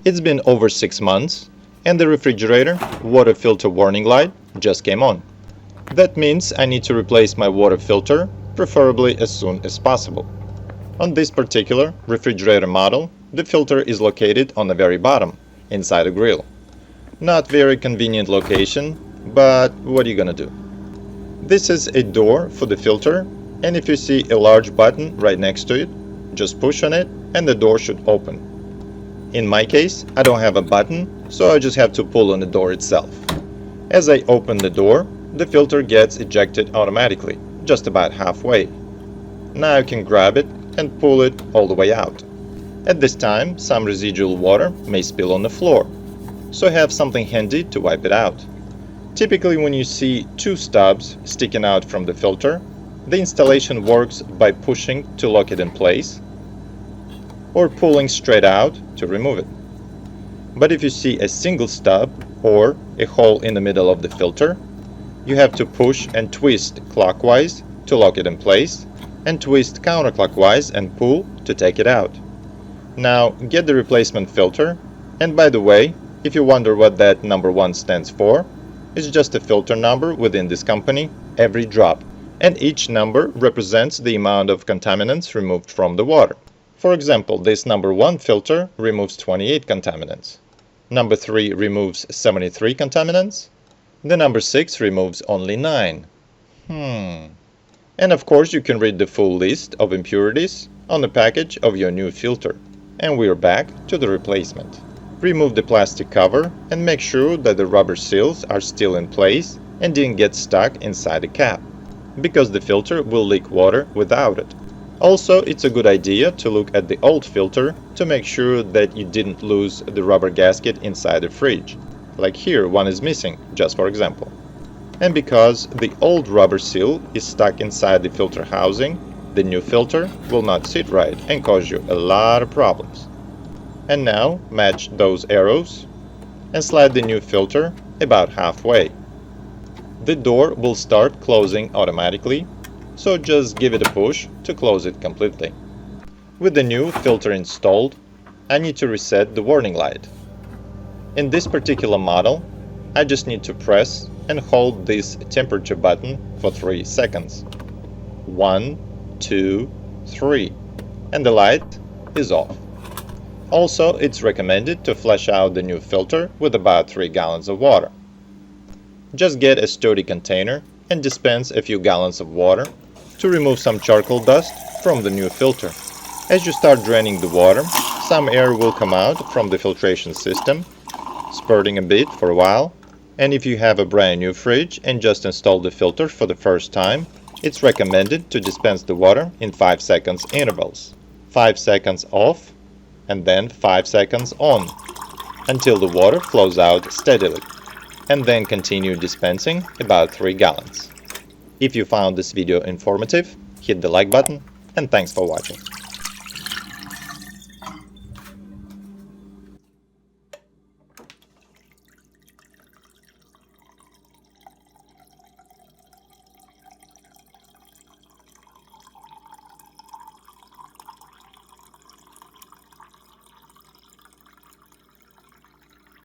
It's been over 6 months and the refrigerator water filter warning light just came on. That means I need to replace my water filter, preferably as soon as possible. On this particular refrigerator model, the filter is located on the very bottom, inside a grill. Not very convenient location, but what are you gonna do? This is a door for the filter, and if you see a large button right next to it, just push on it and the door should open. In my case, I don't have a button, so I just have to pull on the door itself. As I open the door, the filter gets ejected automatically, just about halfway. Now I can grab it and pull it all the way out. At this time, some residual water may spill on the floor, so have something handy to wipe it out. Typically, when you see two stubs sticking out from the filter, the installation works by pushing to lock it in place, or pulling straight out to remove it. But if you see a single stub or a hole in the middle of the filter, you have to push and twist clockwise to lock it in place, and twist counterclockwise and pull to take it out. Now get the replacement filter, and by the way, if you wonder what that number 1 stands for, it's just a filter number within this company, Everydrop, and each number represents the amount of contaminants removed from the water. For example, this number 1 filter removes 28 contaminants. Number 3 removes 73 contaminants. The number 6 removes only 9. And of course you can read the full list of impurities on the package of your new filter. And we're back to the replacement. Remove the plastic cover and make sure that the rubber seals are still in place and didn't get stuck inside the cap, because the filter will leak water without it. Also, it's a good idea to look at the old filter to make sure that you didn't lose the rubber gasket inside the fridge. Like here, one is missing, just for example. And because the old rubber seal is stuck inside the filter housing, the new filter will not sit right and cause you a lot of problems. And now match those arrows and slide the new filter about halfway. The door will start closing automatically, so just give it a push to close it completely. With the new filter installed, I need to reset the warning light. In this particular model, I just need to press and hold this temperature button for 3 seconds. 1, 2, 3, and the light is off. Also, it's recommended to flush out the new filter with about 3 gallons of water. Just get a sturdy container and dispense a few gallons of water to remove some charcoal dust from the new filter. As you start draining the water, some air will come out from the filtration system, spurting a bit for a while. And if you have a brand new fridge and just installed the filter for the first time, it's recommended to dispense the water in 5 seconds intervals. 5 seconds off and then 5 seconds on, until the water flows out steadily, and then continue dispensing about 3 gallons. If you found this video informative, hit the like button, and thanks for watching.